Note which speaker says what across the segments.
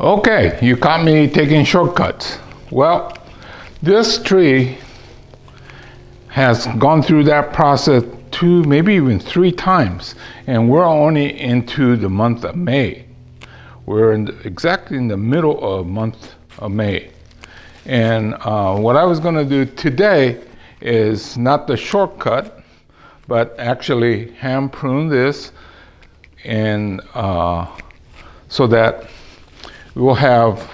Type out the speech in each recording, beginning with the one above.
Speaker 1: Okay, you caught me taking shortcuts. Well, this tree has gone through that process 2, maybe even 3 times, and we're only into the month of May. We're exactly in the middle of month of May. And what I was going to do today is not the shortcut, but actually hand prune this, and so that we'll have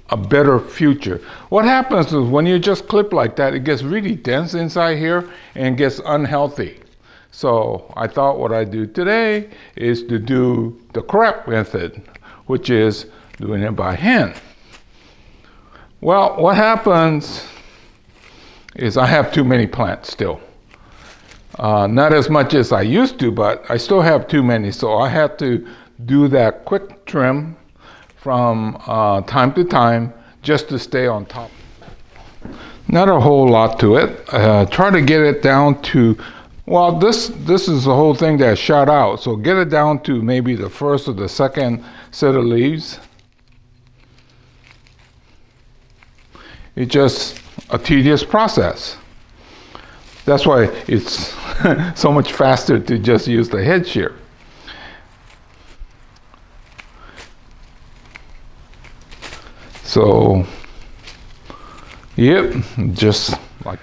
Speaker 1: a better future. What happens is when you just clip like that, it gets really dense inside here and gets unhealthy. So I thought what I'd do today is to do the correct method, which is doing it by hand. Well, what happens is I have too many plants still. Not as much as I used to, but I still have too many. So I have to do that quick trim from time to time just to stay on top. Not a whole lot to it. Try to get it down to, well, this is the whole thing that shot out. So get it down to maybe the first or the second set of leaves. It's just a tedious process. That's why it's so much faster to just use the head shear. So, yep, just like,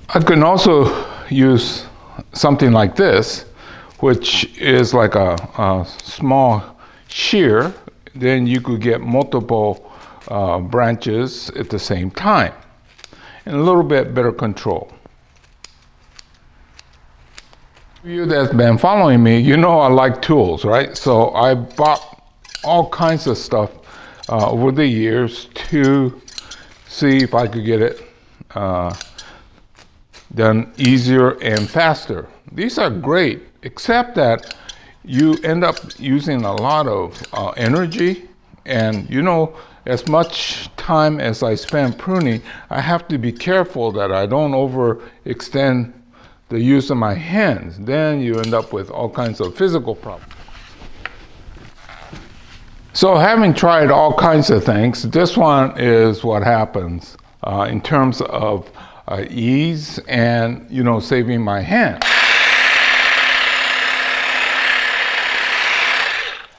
Speaker 1: I can also use something like this, which is like a small shear. Then you could get multiple branches at the same time, and a little bit better control. You that's been following me, you know I like tools, right? So I bought all kinds of stuff over the years to see if I could get it done easier and faster. These are great, except that you end up using a lot of energy, and you know, as much time as I spend pruning, I have to be careful that I don't overextend the use of my hands. Then you end up with all kinds of physical problems. So having tried all kinds of things, this one is what happens in terms of ease and, you know, saving my hand.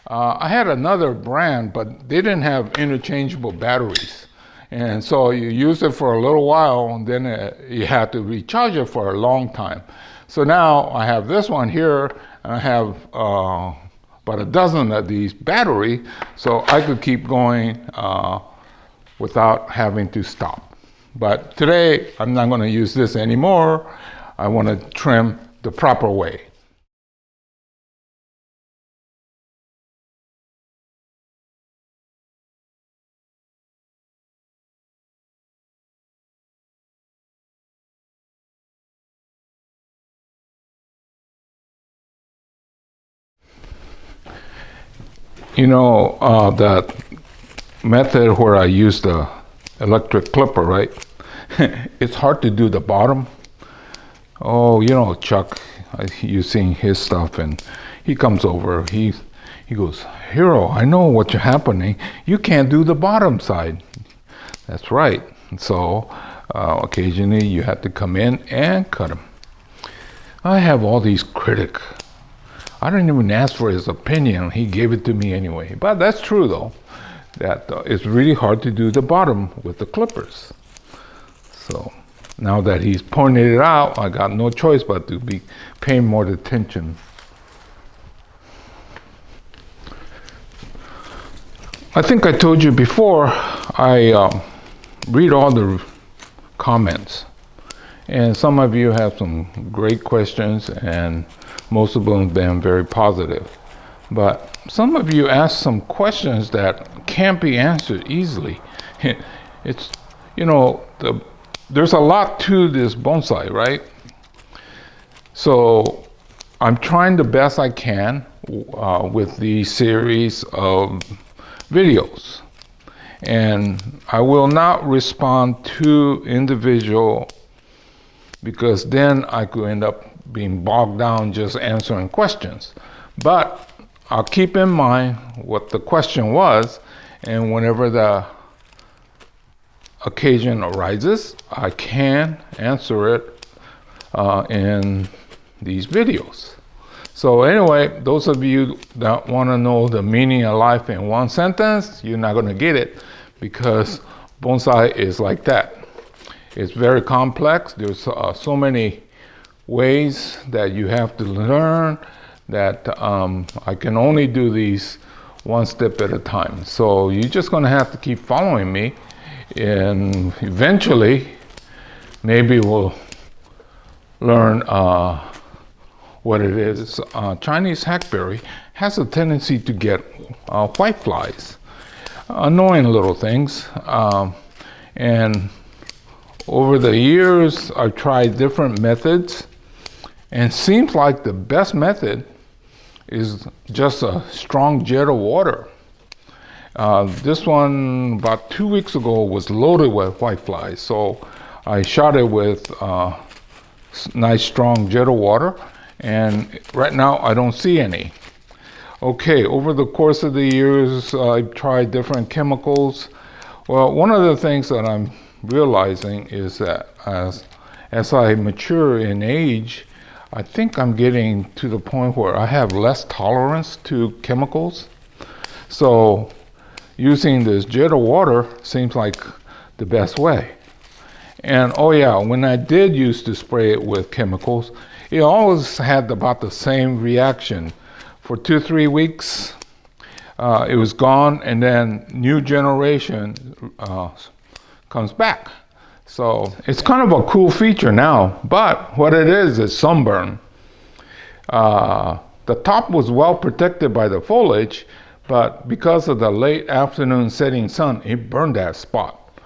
Speaker 1: I had another brand, but they didn't have interchangeable batteries. And so you use it for a little while, and then you have to recharge it for a long time. So now I have this one here, and I have about a dozen of these battery, so I could keep going without having to stop. But today, I'm not going to use this anymore. I want to trim the proper way. You know, that method where I use the electric clipper, right? It's hard to do the bottom. Oh, you know, Chuck, you've seen his stuff, and he comes over, he goes, "Hero, I know what's happening. You can't do the bottom side." That's right. So occasionally you have to come in and cut them. I have all these critics. I didn't even ask for his opinion. He gave it to me anyway. But that's true, though, that it's really hard to do the bottom with the clippers. So now that he's pointed it out, I got no choice but to be paying more attention. I think I told you before, I read all the comments. And some of you have some great questions, and most of them have been very positive. But some of you ask some questions that can't be answered easily. It's, you know, there's a lot to this bonsai, right? So I'm trying the best I can with the series of videos. And I will not respond to individual, because then I could end up being bogged down just answering questions. But I'll keep in mind what the question was, and whenever the occasion arises, I can answer it in these videos. So anyway, those of you that want to know the meaning of life in one sentence, you're not going to get it, because bonsai is like that. It's very complex. There's so many ways that you have to learn that I can only do these one step at a time. So you're just going to have to keep following me, and eventually maybe we'll learn what it is. Chinese hackberry has a tendency to get white flies, annoying little things, and over the years I've tried different methods, and seems like the best method is just a strong jet of water. This one about 2 weeks ago was loaded with white flies, so I shot it with nice strong jet of water, and right now I don't see any. Okay, over the course of the years I've tried different chemicals. Well, one of the things that I'm realizing is that as I mature in age, I think I'm getting to the point where I have less tolerance to chemicals. So using this jet of water seems like the best way. And oh yeah, when I did used to spray it with chemicals, it always had about the same reaction. For 2-3 weeks, it was gone, and then new generation comes back. So it's kind of a cool feature now, but what it is sunburn. The top was well protected by the foliage, but because of the late afternoon setting sun, it burned that spot.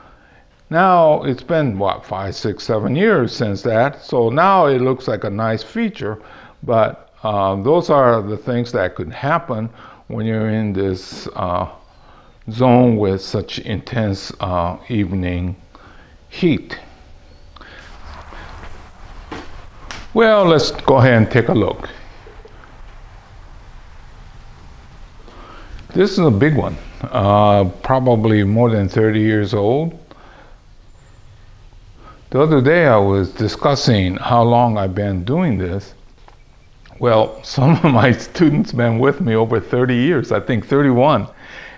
Speaker 1: Now it's been, what, 5, 6, 7 years since that, so now it looks like a nice feature, but those are the things that could happen when you're in this zone with such intense evening heat. Well, let's go ahead and take a look. This is a big one, probably more than 30 years old. The other day I was discussing how long I've been doing this. Well, some of my students been with me over 30 years, I think 31.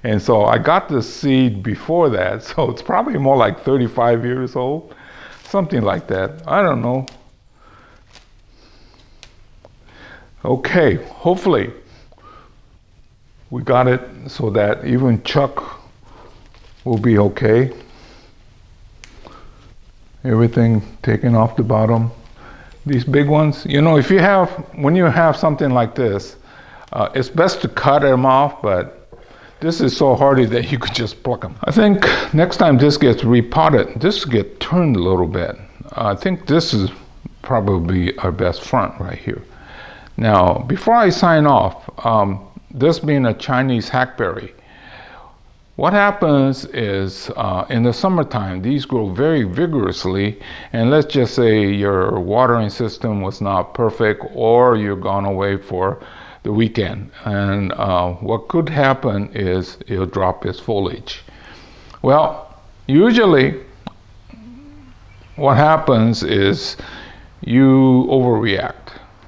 Speaker 1: And so I got the seed before that, so it's probably more like 35 years old, something like that. I don't know. Okay, hopefully we got it so that even Chuck will be okay. Everything taken off the bottom. These big ones, you know, when you have something like this, it's best to cut them off, but this is so hardy that you could just pluck them. I think next time this gets repotted, this will get turned a little bit. I think this is probably our best front right here. Now, before I sign off, this being a Chinese hackberry, what happens is in the summertime, these grow very vigorously, and let's just say your watering system was not perfect, or you're gone away for the weekend, and what could happen is it'll drop its foliage. Well, usually what happens is you overreact.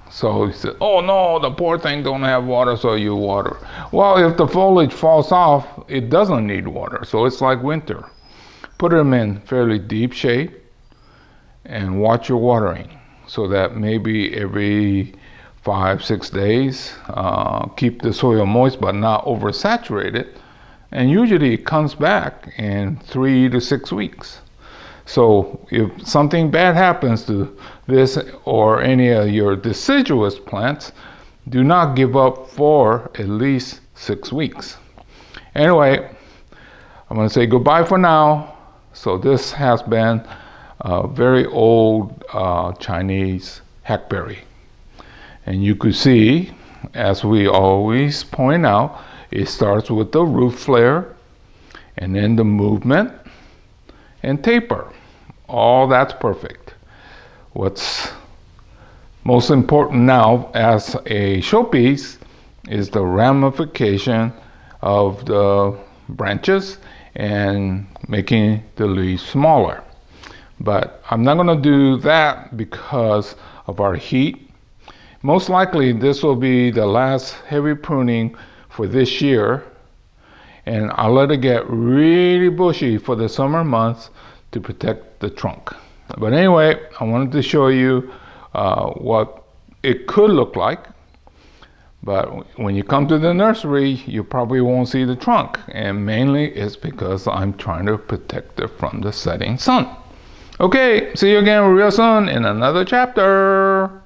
Speaker 1: So you say, oh no, the poor thing don't have water, so you water. Well, if the foliage falls off, it doesn't need water, so it's like winter. Put them in fairly deep shade and watch your watering, so that maybe every 5-6 days, keep the soil moist but not oversaturated, and usually it comes back in 3 to 6 weeks. So if something bad happens to this or any of your deciduous plants, do not give up for at least 6 weeks. Anyway, I'm going to say goodbye for now. So this has been a very old Chinese hackberry. And you could see, as we always point out, it starts with the root flare, and then the movement and taper. All that's perfect. What's most important now as a showpiece is the ramification of the branches and making the leaves smaller. But I'm not going to do that because of our heat. Most likely this will be the last heavy pruning for this year, and I'll let it get really bushy for the summer months to protect the trunk. But anyway, I wanted to show you what it could look like. But when you come to the nursery, you probably won't see the trunk, and mainly it's because I'm trying to protect it from the setting sun. Okay, see you again real soon in another chapter.